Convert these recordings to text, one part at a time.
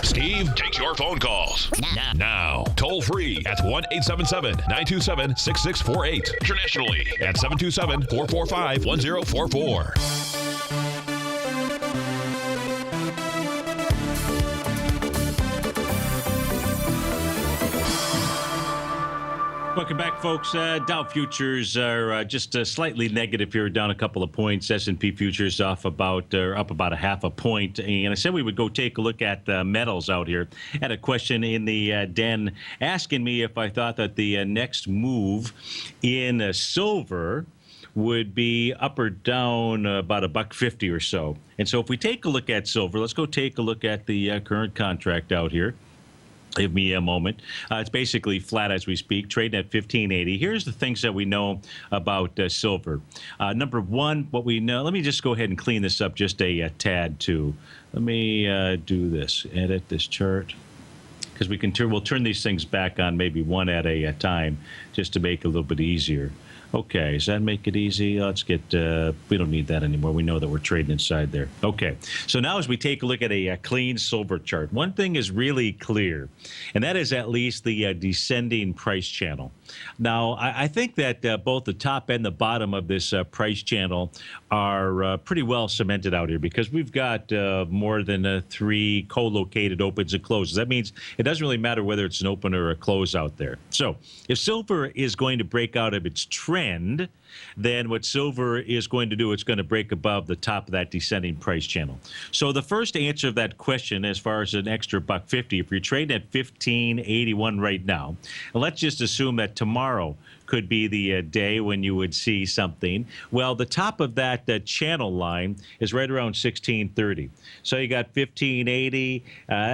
Steve takes your phone calls now. Toll free at 1-877-927-6648. Internationally at 727-445-1044. Welcome back, folks. Dow futures are just slightly negative here, down a couple of points. S&P futures up about a half a point. And I said we would go take a look at metals out here. Had a question in the den asking me if I thought that the next move in silver would be up or down about $1.50 or so. And so if we take a look at silver, let's go take a look at the current contract out here. Give me a moment. It's basically flat as we speak, trading at 1580. Here's the things that we know about silver. Number one, what we know, let me just go ahead and clean this up just a tad too. Let me do this, edit this chart, because we'll turn these things back on maybe one at a time just to make it a little bit easier. Okay, does that make it easy? Let's get, we don't need that anymore. We know that we're trading inside there. Okay, so now as we take a look at a clean silver chart, one thing is really clear, and that is at least the descending price channel. Now, I think that both the top and the bottom of this price channel are pretty well cemented out here, because we've got more than 3 co-located opens and closes. That means it doesn't really matter whether it's an open or a close out there. So if silver is going to break out of its trend, then what silver is going to do, it's going to break above the top of that descending price channel. So the first answer of that question, as far as an extra $1.50, if you're trading at 1581 right now, and let's just assume that tomorrow could be the day when you would see something. Well, the top of that channel line is right around 1630. So you got 1580,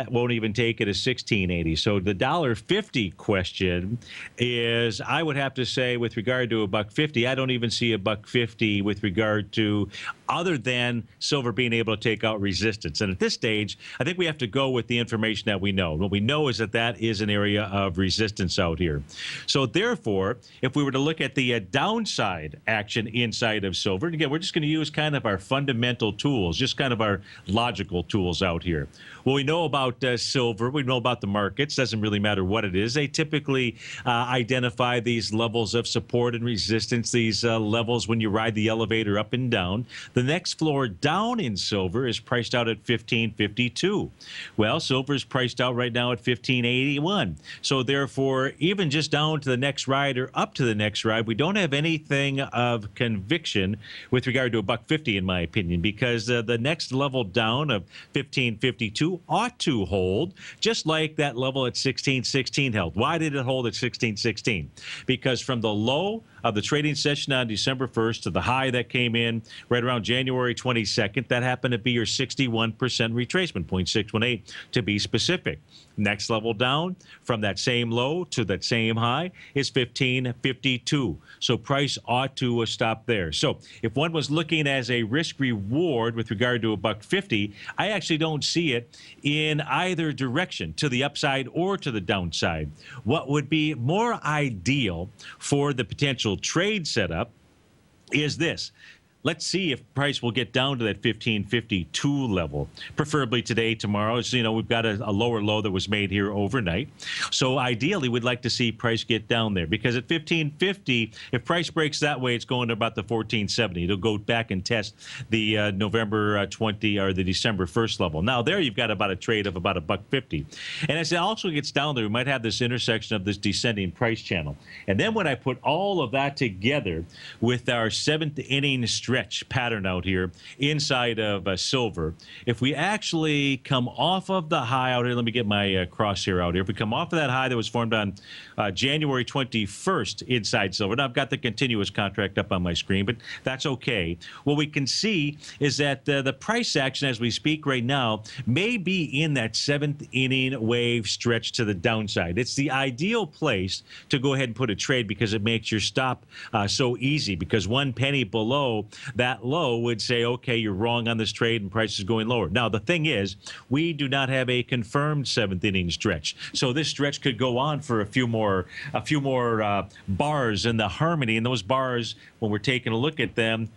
won't even take it as 1680. So the $1.50 question is, I would have to say, with regard to $1.50, I don't even see $1.50 with regard to other than silver being able to take out resistance. And at this stage, I think we have to go with the information that we know. What we know is that that is an area of resistance out here. So therefore, if we were to look at the downside action inside of silver, and again, we're just going to use kind of our fundamental tools, just kind of our logical tools out here. What we know about silver, we know about the markets, doesn't really matter what it is. They typically identify these levels of support and resistance, these levels when you ride the elevator up and down. The next floor down in silver is priced out at 1552. Well, silver is priced out right now at 1581. So therefore, even just down to the next ride or up to the next ride, we don't have anything of conviction with regard to $1.50, in my opinion, because the next level down of 1552 ought to hold, just like that level at 1616 held. Why did it hold at 1616? Because from the low of the trading session on December 1st to the high that came in right around January 22nd, that happened to be your 61% retracement, 0.618 to be specific. Next level down from that same low to that same high is 1552. So price ought to stop there. So if one was looking as a risk reward with regard to $1.50, I actually don't see it in either direction, to the upside or to the downside. What would be more ideal for the potential trade setup is this. Let's see if price will get down to that 1552 level, preferably today, tomorrow. So, you know, we've got a lower low that was made here overnight. So ideally, we'd like to see price get down there, because at 1550, if price breaks that way, it's going to about the 1470. It'll go back and test the November 20 or the December 1st level. Now, there you've got about a trade of about $1.50. And as it also gets down there, we might have this intersection of this descending price channel. And then when I put all of that together with our seventh inning stretch pattern out here inside of silver, if we actually come off of the high out here, let me get my crosshair out here. If we come off of that high that was formed on January 21st inside silver, now I've got the continuous contract up on my screen, but that's okay. What we can see is that the price action as we speak right now may be in that seventh inning wave stretch to the downside. It's the ideal place to go ahead and put a trade, because it makes your stop so easy, because 1 penny below that low would say, okay, you're wrong on this trade and price is going lower. Now, the thing is, we do not have a confirmed seventh inning stretch. So this stretch could go on for a few more bars in the harmony. And those bars, when we're taking a look at them,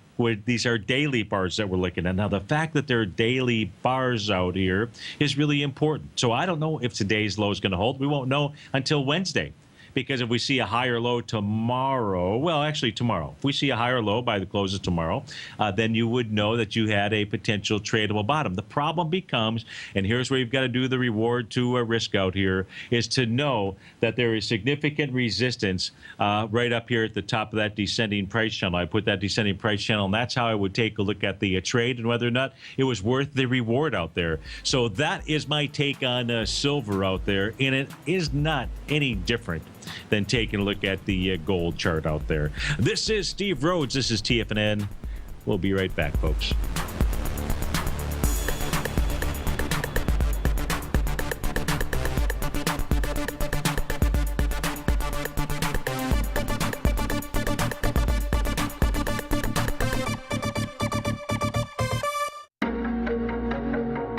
These are daily bars that we're looking at. Now, the fact that there are daily bars out here is really important. So I don't know if today's low is going to hold. We won't know until Wednesday. Because if we see a higher low tomorrow, if we see a higher low by the close of tomorrow, then you would know that you had a potential tradable bottom. The problem becomes, and here's where you've got to do the reward to risk out here, is to know that there is significant resistance right up here at the top of that descending price channel. I put that descending price channel, and that's how I would take a look at the trade and whether or not it was worth the reward out there. So that is my take on silver out there, and it is not any different than taking a look at the gold chart out there. This is Steve Rhodes. This is TFNN. We'll be right back, folks.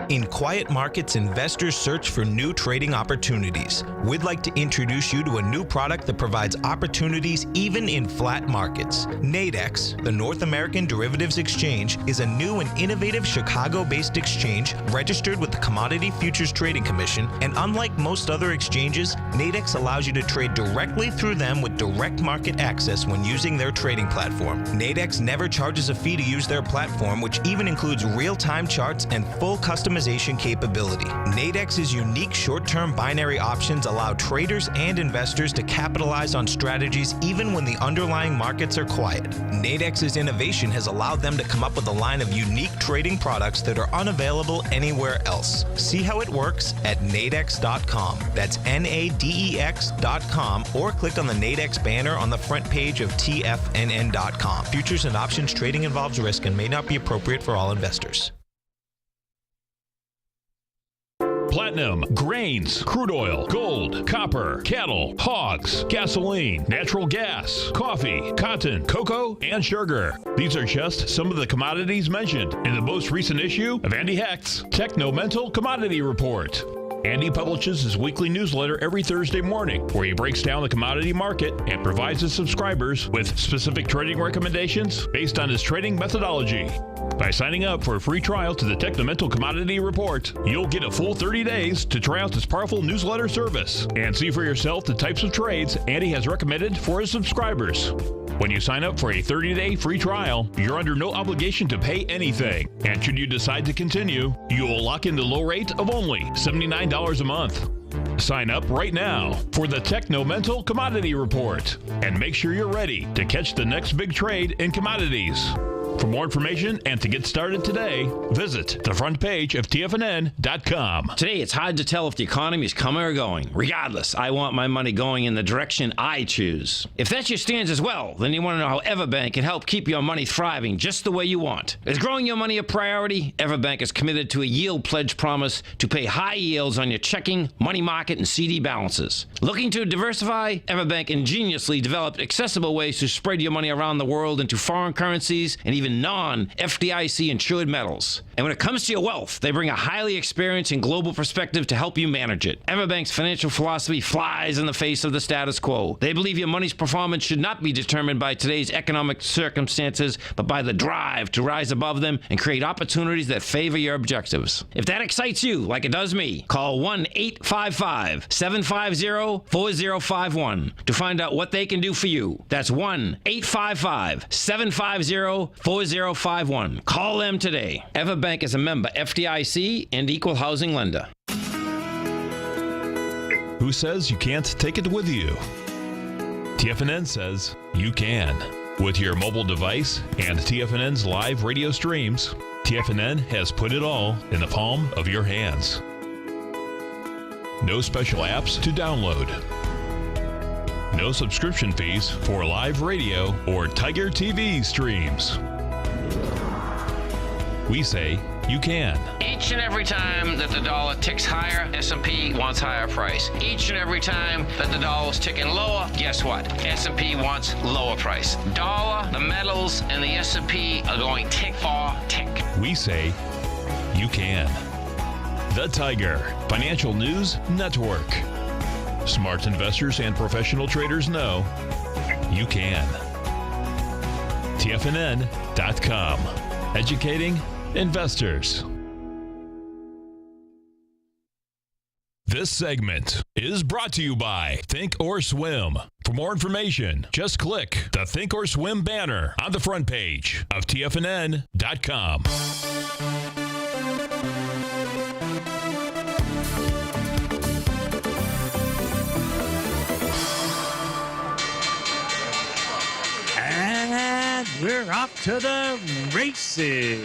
In quiet markets, investors search for new trading opportunities. We'd like to introduce you to a new product that provides opportunities even in flat markets. Nadex, the North American Derivatives Exchange, is a new and innovative Chicago-based exchange registered with the Commodity Futures Trading Commission, and unlike most other exchanges, Nadex allows you to trade directly through them with direct market access when using their trading platform. Nadex never charges a fee to use their platform, which even includes real-time charts and full customization capability. Nadex's unique short-term binary options allow traders and investors to capitalize on strategies even when the underlying markets are quiet. Nadex's innovation has allowed them to come up with a line of unique trading products that are unavailable anywhere else. See how it works at nadex.com. That's NADEX.com, or click on the Nadex banner on the front page of TFNN.com. Futures and options trading involves risk and may not be appropriate for all investors. Platinum, grains, crude oil, gold, copper, cattle, hogs, gasoline, natural gas, coffee, cotton, cocoa, and sugar. These are just some of the commodities mentioned in the most recent issue of Andy Hecht's Techno-Mental Commodity Report. Andy publishes his weekly newsletter every Thursday morning, where he breaks down the commodity market and provides his subscribers with specific trading recommendations based on his trading methodology. By signing up for a free trial to the Techno-Mental Commodity Report, you'll get a full 30 days to try out this powerful newsletter service and see for yourself the types of trades Andy has recommended for his subscribers. When you sign up for a 30-day free trial, you're under no obligation to pay anything. And should you decide to continue, you will lock in the low rate of only $79 a month. Sign up right now for the Techno-Mental Commodity Report and make sure you're ready to catch the next big trade in commodities. For more information and to get started today, visit the front page of TFNN.com. Today, it's hard to tell if the economy is coming or going. Regardless, I want my money going in the direction I choose. If that's your stance as well, then you want to know how Everbank can help keep your money thriving just the way you want. Is growing your money a priority? Everbank is committed to a yield pledge promise to pay high yields on your checking, money market, and CD balances. Looking to diversify? Everbank ingeniously developed accessible ways to spread your money around the world into foreign currencies and even non-FDIC insured metals. And when it comes to your wealth, they bring a highly experienced and global perspective to help you manage it. Everbank's financial philosophy flies in the face of the status quo. They believe your money's performance should not be determined by today's economic circumstances, but by the drive to rise above them and create opportunities that favor your objectives. If that excites you, like it does me, call 1-855-750-4051 to find out what they can do for you. That's 1-855-750-4051. Call them today. Everbank is a member FDIC and equal housing lender. Who says you can't take it with you? TFNN says you can. With your mobile device and TFNN's live radio streams, TFNN has put it all in the palm of your hands. No special apps to download. No subscription fees for live radio or TigerTV streams. We say you can. Each and every time that the dollar ticks higher, S&P wants higher price. Each and every time that the dollar's ticking lower, guess what? S&P wants lower price. Dollar, the metals, and the S&P are going tick for tick. We say you can. The Tiger Financial News Network. Smart investors and professional traders know you can. TFNN TFNN.com. Educating investors. This segment is brought to you by Think or Swim. For more information, just click the Think or Swim banner on the front page of TFNN.com. And we're off to the races.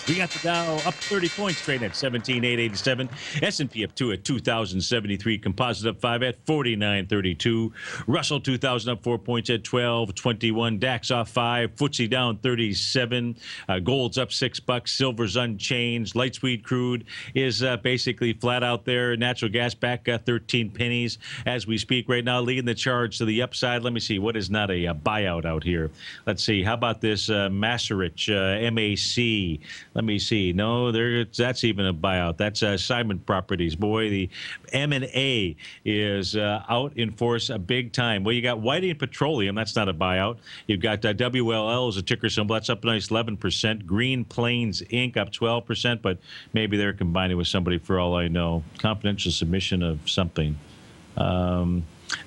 We got the Dow up 30 points, trading at 17,887. S&P up 2 at 2,073. Composite up 5 at 49.32. Russell 2,000 up 4 points at 12.21. DAX off 5. FTSE down 37. Gold's up $6. Silver's unchanged. Light sweet crude is basically flat out there. Natural gas back 13 pennies as we speak right now, leading the charge to the upside. Let me see what is not a buyout out here. Let's see. How about this Macerich MAC? Let me see. No, that's even a buyout. That's Simon Properties. Boy, the M&A is out in force big time. Well, you got Whiting Petroleum. That's not a buyout. You've got WLL as a ticker symbol. That's up a nice 11%. Green Plains Inc. up 12%, but maybe they're combining with somebody for all I know. Confidential submission of something.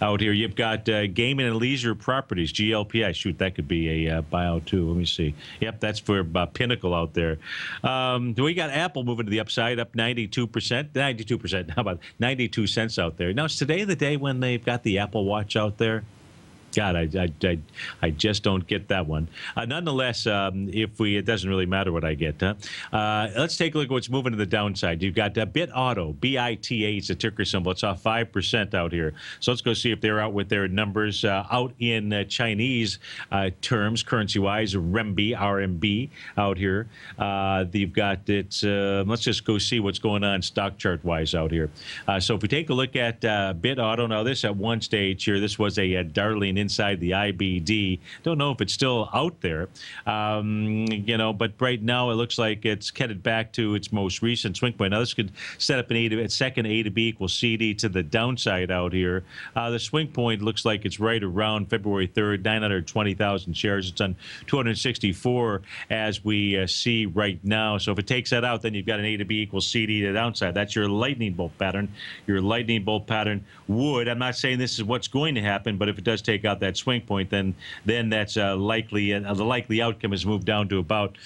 Out here, you've got Gaming and Leisure Properties, GLPI. Shoot, that could be a buyout, too. Let me see. Yep, that's for Pinnacle out there. We got Apple moving to the upside, up 92%. 92%. How about 92 cents out there? Now, is today the day when they've got the Apple Watch out there? God, I just don't get that one. Nonetheless, it doesn't really matter what I get. Let's take a look at what's moving to the downside. You've got Bit Auto, BITA is a ticker symbol. It's off 5% out here. So let's go see if they're out with their numbers out in Chinese terms, currency-wise, RMB out here. You've got let's just go see what's going on stock chart-wise out here. So if we take a look at Bit Auto, now this at one stage here, this was a darling inside the IBD. Don't know if it's still out there, but right now it looks like it's headed back to its most recent swing point. Now this could set up a second A to B equals CD to the downside out here. The swing point looks like it's right around February 3rd, 920,000 shares. It's on 264 as we see right now. So if it takes that out, then you've got an A to B equals CD to the downside. That's your lightning bolt pattern. Your lightning bolt pattern would, I'm not saying this is what's going to happen, but if it does take out that swing point, then that's likely, the likely outcome is moved down to about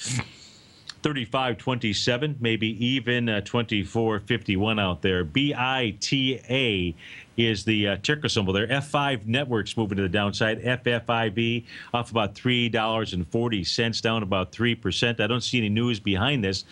35.27, maybe even 24.51 out there. BITA is the ticker symbol there. F5 Networks moving to the downside. FFIV off about $3.40, down about 3%. I don't see any news behind this.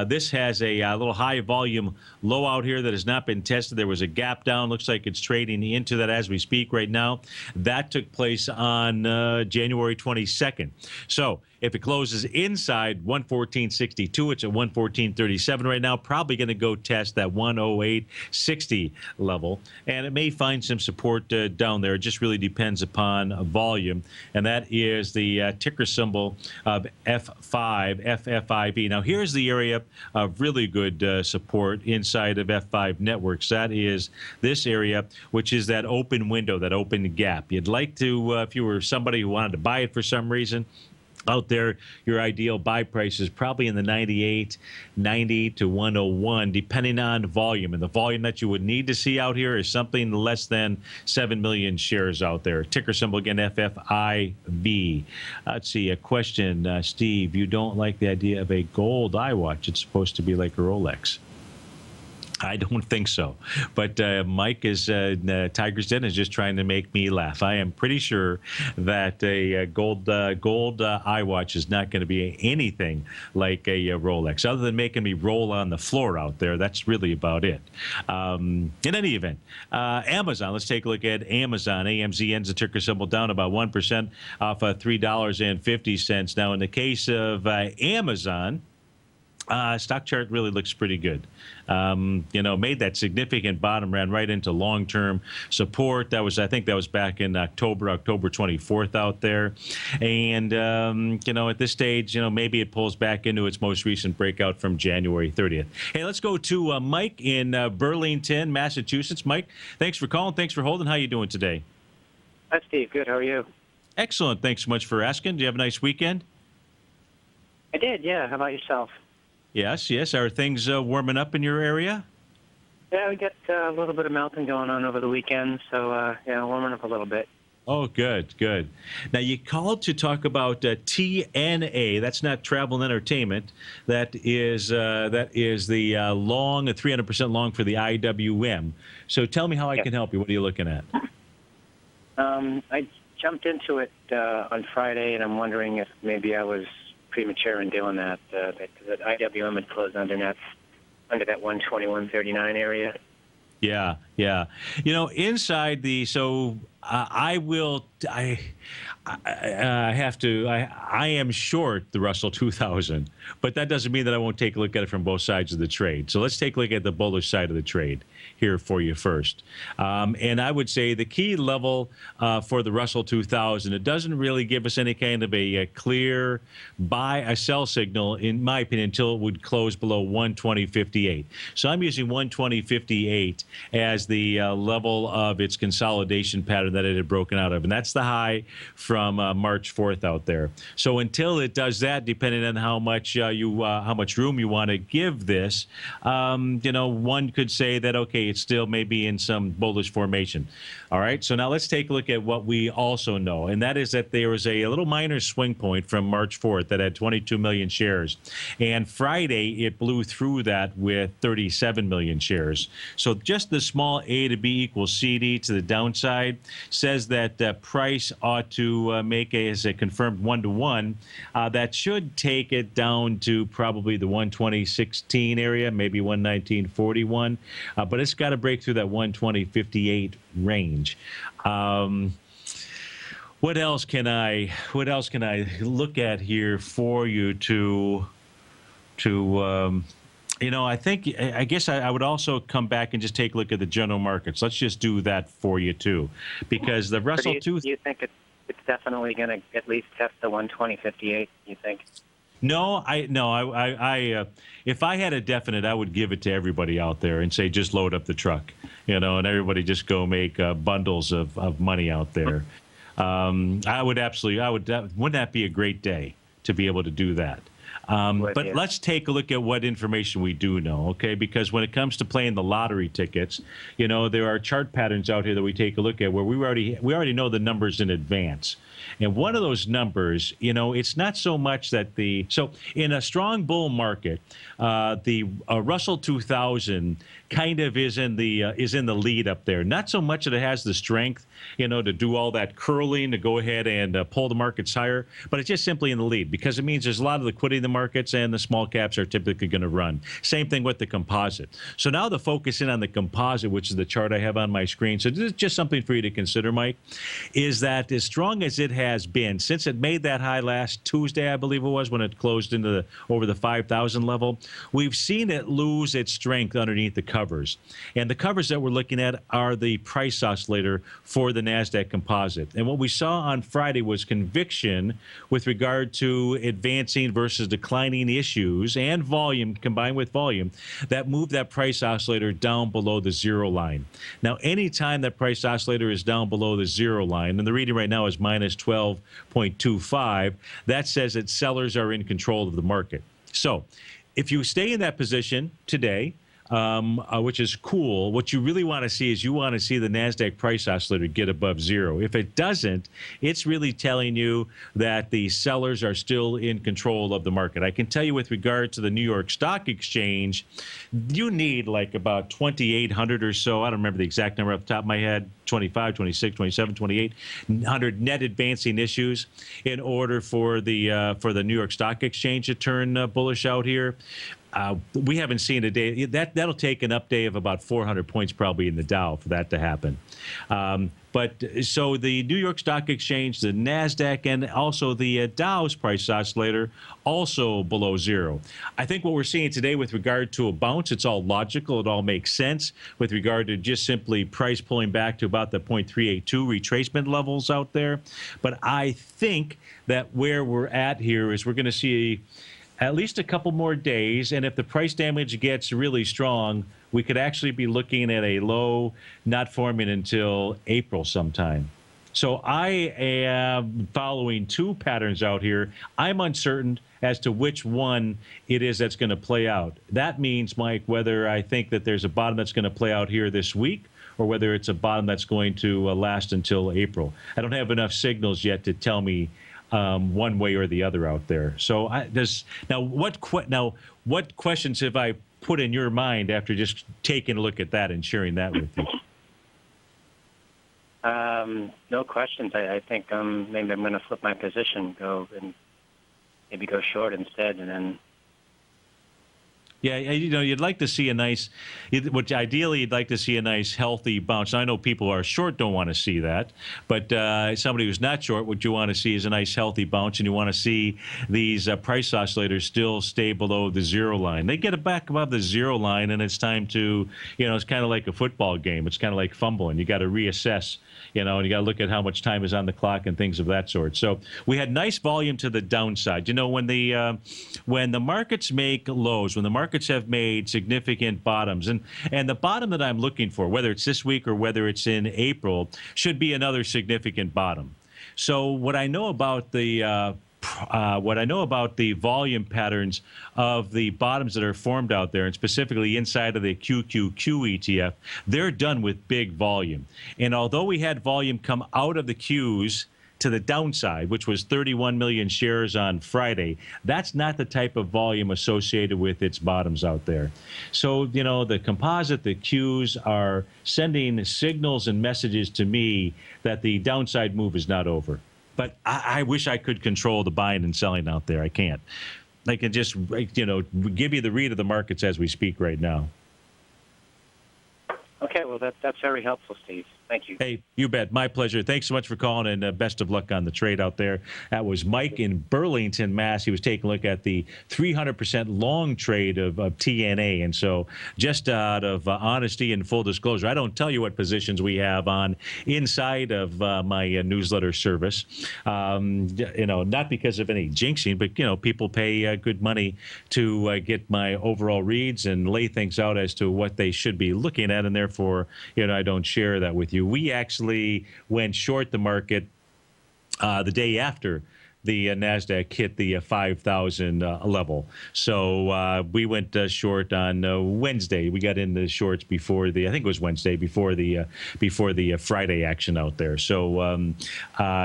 This has a little high volume low out here that has not been tested. There was a gap down. Looks like it's trading into that as we speak right now. That took place on January 22nd. So if it closes inside 114.62, it's at 114.37 right now. Probably going to go test that 108.60 level, and it may find some support down there. It just really depends upon volume, and that is the ticker symbol of F5, FFIV. Now, here's the area of really good support inside of F5 Networks. That is this area, which is that open window, that open gap. You'd like to, if you were somebody who wanted to buy it for some reason, out there, your ideal buy price is probably in the 98, 90 to 101, depending on volume. And the volume that you would need to see out here is something less than 7 million shares out there. Ticker symbol again, FFIV. Let's see, a question, Steve. You don't like the idea of a gold iWatch? It's supposed to be like a Rolex. I don't think so. But Mike Tiger's Den is just trying to make me laugh. I am pretty sure that a gold iWatch is not going to be anything like a Rolex, other than making me roll on the floor out there. That's really about it. In any event, Amazon, let's take a look at Amazon. AMZN's a ticker symbol down about 1% off $3.50. Now, in the case of Amazon, stock chart really looks pretty good. Made that significant bottom, ran right into long-term support. I think that was back in October 24th out there. And, at this stage, maybe it pulls back into its most recent breakout from January 30th. Hey, let's go to Mike in Burlington, Massachusetts. Mike, thanks for calling. Thanks for holding. How you doing today? Hi, Steve. Good. How are you? Excellent. Thanks so much for asking. Do you have a nice weekend? I did, yeah. How about yourself? Yes, yes. Are things warming up in your area? Yeah, we got a little bit of melting going on over the weekend, so yeah, warming up a little bit. Oh, good, good. Now, you called to talk about TNA. That's not travel and entertainment. That is the long, 300% long for the IWM. So tell me how I can help you. What are you looking at? I jumped into it on Friday, and I'm wondering if maybe I was premature in doing that. That IWM had closed under that 121.39 area. Yeah, yeah. You know, inside the I am short the Russell 2000, but that doesn't mean that I won't take a look at it from both sides of the trade. So let's take a look at the bullish side of the trade here for you first. And I would say the key level for the Russell 2000, it doesn't really give us any kind of a clear sell signal, in my opinion, until it would close below 120.58. So I'm using 120.58 as the level of its consolidation pattern that it had broken out of. And that's the high from March 4th out there. So until it does that, depending on how much room you want to give this, one could say that, okay, it's still maybe in some bullish formation. All right, so now let's take a look at what we also know, and that is that there was a little minor swing point from March 4th that had 22 million shares. And Friday, it blew through that with 37 million shares. So just the small A to B equals CD to the downside says that price ought to make as a confirmed 1-to-1. That should take it down to probably the 120.16 area, maybe 119.41. But it's got to break through that 120.58 range. What else can I look at here for you I guess I would also come back and just take a look at the general markets. Let's just do that for you too, because the Russell Do you think it's definitely going to at least test the 120.58? You think? No, if I had a definite, I would give it to everybody out there and say, just load up the truck, and everybody just go make bundles of money out there. Wouldn't that be a great day to be able to do that? But let's take a look at what information we do know, okay? Because when it comes to playing the lottery tickets, there are chart patterns out here that we take a look at where we already know the numbers in advance. And one of those numbers, it's not so much that so in a strong bull market, the Russell 2000 kind of is in the lead up there. Not so much that it has the strength, to do all that curling to go ahead and pull the markets higher, but it's just simply in the lead because it means there's a lot of liquidity in the markets and the small caps are typically going to run. Same thing with the composite. So now the focus in on the composite, which is the chart I have on my screen. So this is just something for you to consider, Mike, is that as strong as it has been since it made that high last Tuesday, I believe it was, when it closed into over the 5,000 level, we've seen it lose its strength underneath the covers. And the covers that we're looking at are the price oscillator for the NASDAQ composite. And what we saw on Friday was conviction with regard to advancing versus declining issues and volume combined with volume that moved that price oscillator down below the zero line. Now, anytime that price oscillator is down below the zero line, and the reading right now is minus 12.25, that says that sellers are in control of the market. So if you stay in that position today, which is cool, what you really want to see is you want to see the NASDAQ price oscillator get above zero. If it doesn't, it's really telling you that the sellers are still in control of the market. I can tell you with regard to the New York Stock Exchange, you need like about 2,800 or so. I don't remember the exact number off the top of my head, 25, 26, 27, 2,800 net advancing issues in order for the New York Stock Exchange to turn bullish out here. We haven't seen a day that'll take an up day of about 400 points probably in the Dow for that to happen. But so the New York Stock Exchange, the NASDAQ, and also the Dow's price oscillator also below zero. I think what we're seeing today with regard to a bounce, it's all logical. It all makes sense with regard to just simply price pulling back to about the 0.382 retracement levels out there. But I think that where we're at here is we're going to see at least a couple more days, and if the price damage gets really strong, we could actually be looking at a low not forming until April sometime. So I am following two patterns out here. I'm uncertain as to which one it is that's going to play out. That means, Mike, whether I think that there's a bottom that's going to play out here this week or whether it's a bottom that's going to last until April. I don't have enough signals yet to tell me one way or the other out there. So what questions have I put in your mind after just taking a look at that and sharing that with you? No questions. I think maybe I'm going to flip my position, maybe go short instead, and then. Yeah, you'd like to see a nice, which ideally you'd like to see a nice healthy bounce. Now, I know people who are short don't want to see that, but somebody who's not short, what you want to see is a nice healthy bounce, and you want to see these price oscillators still stay below the zero line. They get it back above the zero line, and it's time to, it's kind of like a football game. It's kind of like fumbling. You got to reassess, and you got to look at how much time is on the clock and things of that sort. So we had nice volume to the downside. When the markets make lows, when the markets have made significant bottoms, and the bottom that I'm looking for, whether it's this week or whether it's in April, should be another significant bottom. So what I know about the volume patterns of the bottoms that are formed out there, and specifically inside of the QQQ ETF, they're done with big volume. And although we had volume come out of the Qs to the downside, which was 31 million shares on Friday, that's not the type of volume associated with its bottoms out there. So, the composite, the Qs are sending signals and messages to me that the downside move is not over. But I wish I could control the buying and selling out there. I can't. I can just, give you the read of the markets as we speak right now. Okay, well, that's very helpful, Steve. Thank you. Hey, you bet. My pleasure. Thanks so much for calling, and best of luck on the trade out there. That was Mike in Burlington, Mass. He was taking a look at the 300% long trade of TNA. And so just out of honesty and full disclosure, I don't tell you what positions we have on inside of my newsletter service, not because of any jinxing, but, people pay good money to get my overall reads and lay things out as to what they should be looking at. And therefore, I don't share that with you. We actually went short the market the day after the NASDAQ hit the 5,000 level. So we went short on Wednesday. We got in the shorts before I think it was Wednesday, before the Friday action out there. So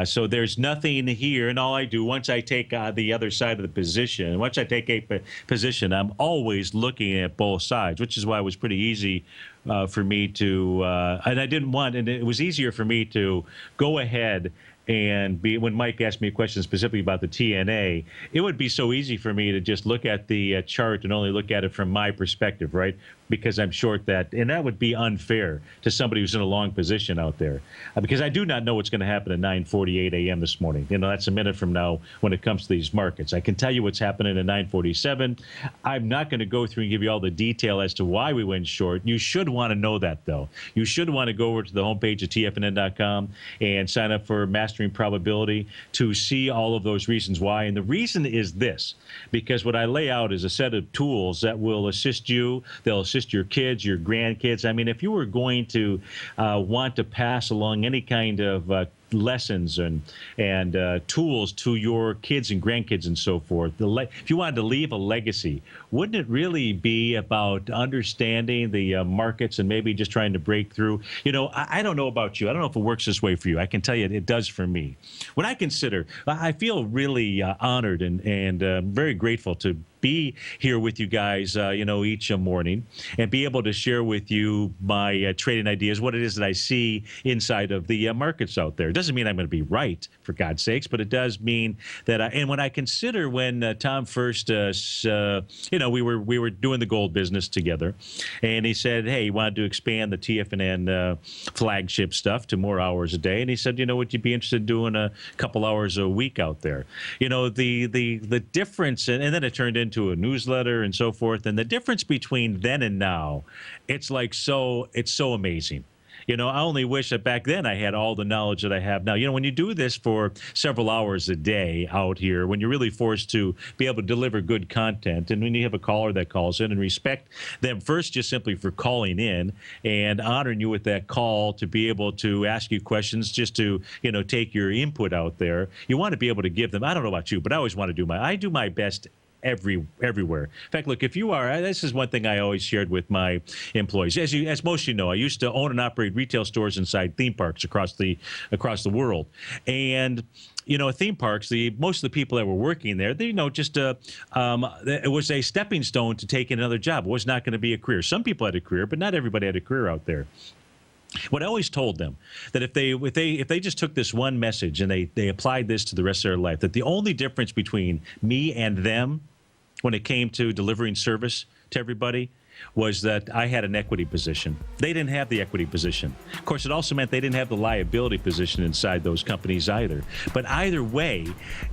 so there's nothing here. And all I do, once I take the other side of the position, once I take a position, I'm always looking at both sides, which is why it was pretty easy for me to, and it was easier for me to go ahead and when Mike asked me a question specifically about the TNA, it would be so easy for me to just look at the chart and only look at it from my perspective, right? Because I'm short that, and that would be unfair to somebody who's in a long position out there. Because I do not know what's going to happen at 9:48 a.m. this morning. That's a minute from now when it comes to these markets. I can tell you what's happening at 9:47. I'm not going to go through and give you all the detail as to why we went short. You should want to know that, though. You should want to go over to the homepage of TFNN.com and sign up for Mastering Probability to see all of those reasons why. And the reason is this, because what I lay out is a set of tools that will assist you. They'll assist your kids, your grandkids. I mean, if you were going to want to pass along any kind of lessons and tools to your kids and grandkids and so forth, if you wanted to leave a legacy, wouldn't it really be about understanding the markets and maybe just trying to break through? I don't know about you. I don't know if it works this way for you. I can tell you it does for me. When I feel really honored and very grateful to be here with you guys, each morning and be able to share with you my trading ideas, what it is that I see inside of the markets out there. It doesn't mean I'm going to be right, for God's sakes, but it does mean that and when I consider when Tom first, we were doing the gold business together, and he said, hey, he wanted to expand the TFNN flagship stuff to more hours a day. And he said, would you be interested in doing a couple hours a week out there? The difference, and then it turned into a newsletter and so forth. And the difference between then and now, it's so amazing. I only wish that back then I had all the knowledge that I have now. When you do this for several hours a day out here, when you're really forced to be able to deliver good content, and when you have a caller that calls in, and respect them first just simply for calling in and honoring you with that call, to be able to ask you questions, just to, take your input out there. You want to be able to give them, I don't know about you, but I always want to do my best everywhere. In fact, look, if you are, this is one thing I always shared with my employees. As most of you know, I used to own and operate retail stores inside theme parks across the world. And at theme parks, most of the people that were working there, it was a stepping stone to take another job. It was not going to be a career. Some people had a career, but not everybody had a career out there. What I always told them, that if they just took this one message and they applied this to the rest of their life, that the only difference between me and them when it came to delivering service to everybody was that I had an equity position. They didn't have the equity position. Of course, it also meant they didn't have the liability position inside those companies either. But either way,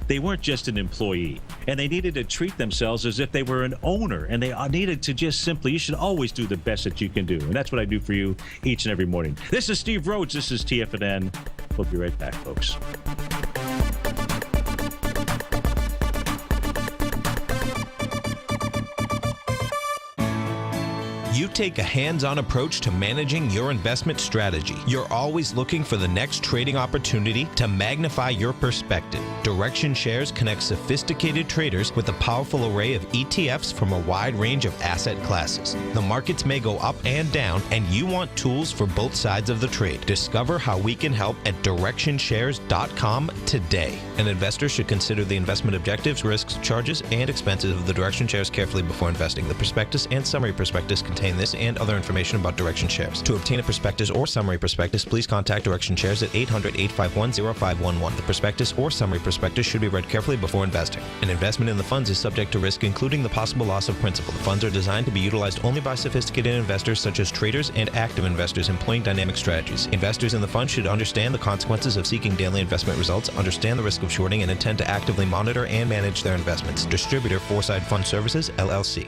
they weren't just an employee. And they needed to treat themselves as if they were an owner. And they needed to just simply, you should always do the best that you can do. And that's what I do for you each and every morning. This is Steve Rhodes. This is TFNN. We'll be right back, folks. You take a hands-on approach to managing your investment strategy. You're always looking for the next trading opportunity to magnify your perspective. Direction Shares connects sophisticated traders with a powerful array of ETFs from a wide range of asset classes. The markets may go up and down, and you want tools for both sides of the trade. Discover how we can help at DirectionShares.com today. An investor should consider the investment objectives, risks, charges, and expenses of the Direction Shares carefully before investing. The prospectus and summary prospectus contain this and other information about Direction Shares. To obtain a prospectus or summary prospectus, please contact Direction Shares at 800-851-0511. The prospectus or summary prospectus should be read carefully before investing. An investment in the funds is subject to risk, including the possible loss of principal. The funds are designed to be utilized only by sophisticated investors such as traders and active investors employing dynamic strategies. Investors in the fund should understand the consequences of seeking daily investment results, understand the risk of shorting, and intend to actively monitor and manage their investments. Distributor, Foreside Fund Services, LLC.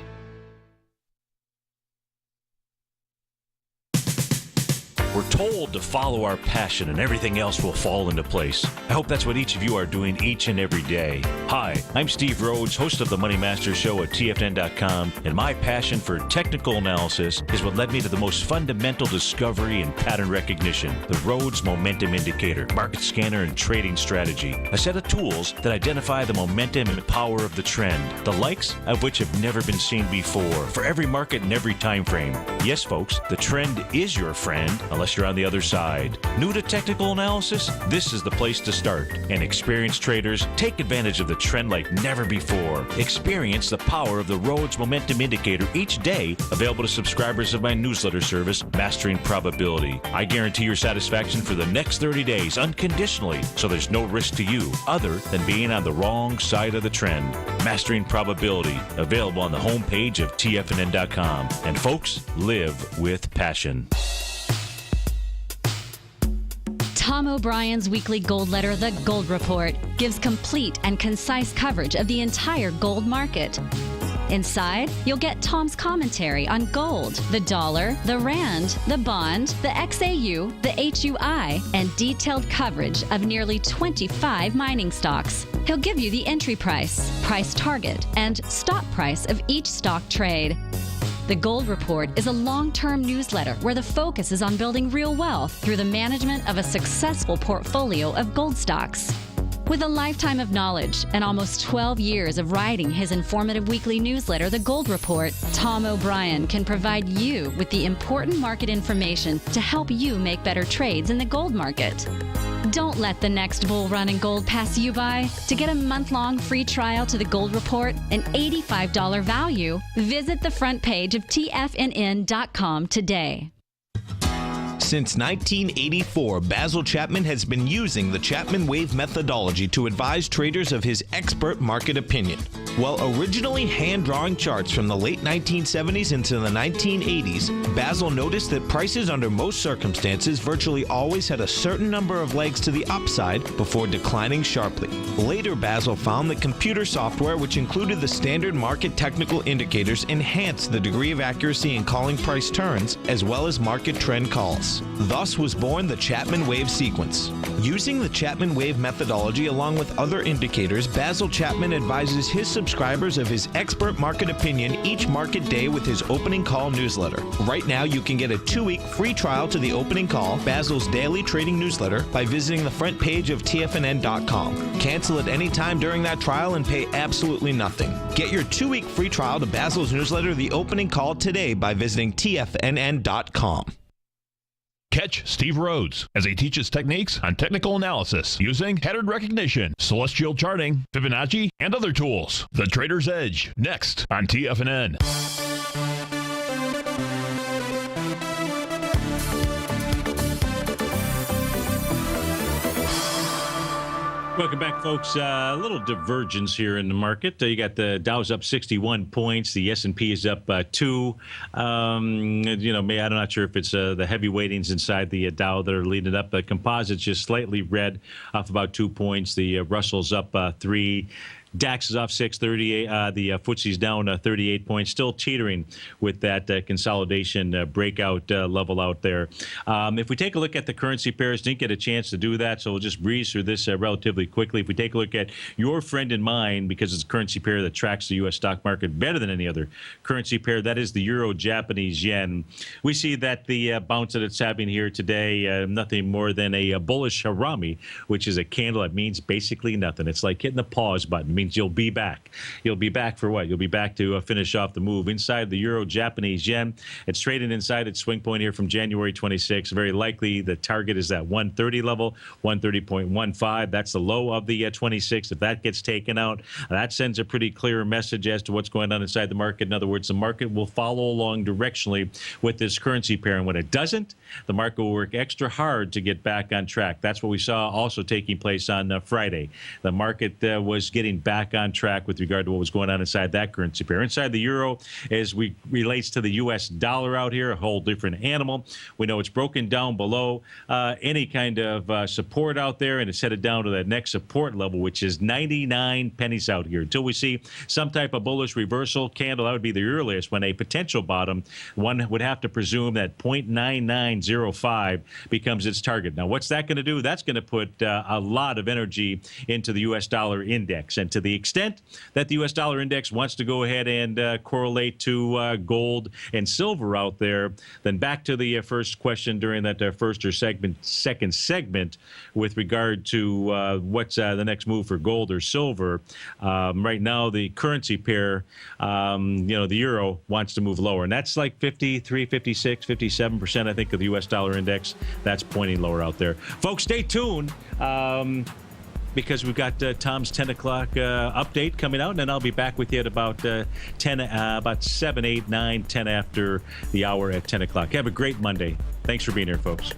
We're told to follow our passion and everything else will fall into place. I hope that's what each of you are doing each and every day. Hi, I'm Steve Rhodes, host of the Money Master Show at TFNN.com, and my passion for technical analysis is what led me to the most fundamental discovery in pattern recognition, the Rhodes Momentum Indicator, market scanner, and trading strategy, a set of tools that identify the momentum and power of the trend, the likes of which have never been seen before, for every market and every time frame. Yes, folks, the trend is your friend, unless you're on the other side. New to technical analysis? This is the place to start. And experienced traders, take advantage of the trend like never before. Experience the power of the Rhodes Momentum Indicator each day, available to subscribers of my newsletter service, Mastering Probability. I guarantee your satisfaction for the next 30 days unconditionally, so there's no risk to you other than being on the wrong side of the trend. Mastering Probability, available on the homepage of TFNN.com. And folks, live with passion. Tom O'Brien's weekly gold letter, The Gold Report, gives complete and concise coverage of the entire gold market. Inside, you'll get Tom's commentary on gold, the dollar, the rand, the bond, the XAU, the HUI, and detailed coverage of nearly 25 mining stocks. He'll give you the entry price, price target, and stop price of each stock trade. The Gold Report is a long-term newsletter where the focus is on building real wealth through the management of a successful portfolio of gold stocks. With a lifetime of knowledge and almost 12 years of writing his informative weekly newsletter, The Gold Report, Tom O'Brien can provide you with the important market information to help you make better trades in the gold market. Don't let the next bull run in gold pass you by. To get a month-long free trial to The Gold Report, an $85 value, visit the front page of TFNN.com today. Since 1984, Basil Chapman has been using the Chapman Wave methodology to advise traders of his expert market opinion. While originally hand-drawing charts from the late 1970s into the 1980s, Basil noticed that prices under most circumstances virtually always had a certain number of legs to the upside before declining sharply. Later, Basil found that computer software, which included the standard market technical indicators, enhanced the degree of accuracy in calling price turns as well as market trend calls. prices. Thus was born the Chapman Wave sequence. Using the Chapman Wave methodology along with other indicators, Basil Chapman advises his subscribers of his expert market opinion each market day with his opening call newsletter. Right now, you can get a 2-week free trial to the opening call, Basil's daily trading newsletter, by visiting the front page of TFNN.com. Cancel at any time during that trial and pay absolutely nothing. Get your 2-week free trial to Basil's newsletter, The Opening Call, today by visiting TFNN.com. Catch Steve Rhodes as he teaches techniques on technical analysis using pattern recognition, celestial charting, Fibonacci, and other tools. The Trader's Edge, next on TFNN. Welcome back, folks. A little divergence here in the market. You got the Dow's up 61 points. The S&P is up 2. I'm not sure if it's the heavy weightings inside the Dow that are leading up. The composite's just slightly red, off about 2 points. The Russell's up 3. DAX is off 638. The FTSE's down 38 points, still teetering with that consolidation breakout level out there. If we take a look at the currency pairs, didn't get a chance to do that, so we'll just breeze through this relatively quickly. If we take a look at your friend and mine, because it's a currency pair that tracks the U.S. stock market better than any other currency pair, that is the Euro-Japanese yen. We see that the bounce that it's having here today, nothing more than a bullish harami, which is a candle that means basically nothing. It's like hitting the pause button. Means you'll be back. You'll be back for what? You'll be back to finish off the move. Inside the Euro-Japanese yen, it's trading inside its swing point here from January 26. Very likely the target is that 130 level, 130.15. That's the low of the 26. If that gets taken out, that sends a pretty clear message as to what's going on inside the market. In other words, the market will follow along directionally with this currency pair. And when it doesn't, the market will work extra hard to get back on track. That's what we saw also taking place on Friday. The market was getting back on track with regard to what was going on inside that currency pair. Inside the euro, as we relates to the U.S. dollar out here, a whole different animal. We know it's broken down below any kind of support out there, and it's headed down to that next support level, which is 99 pennies out here. Until we see some type of bullish reversal candle, that would be the earliest when a potential bottom, one would have to presume that 0.9905 becomes its target. Now, what's that going to do? That's going to put a lot of energy into the U.S. dollar index. And to the extent that the U.S. dollar index wants to go ahead and correlate to gold and silver out there, then back to the first question during that first or second segment with regard to what's the next move for gold or silver. Right now, the currency pair, the euro wants to move lower, and that's like 53, 56, 57%, I think, of the U.S. dollar index. That's pointing lower out there. Folks, stay tuned. Because we've got Tom's 10 o'clock update coming out, and then I'll be back with you at about 7, 8, 9, 10 after the hour at 10 o'clock. Have a great Monday. Thanks for being here, folks.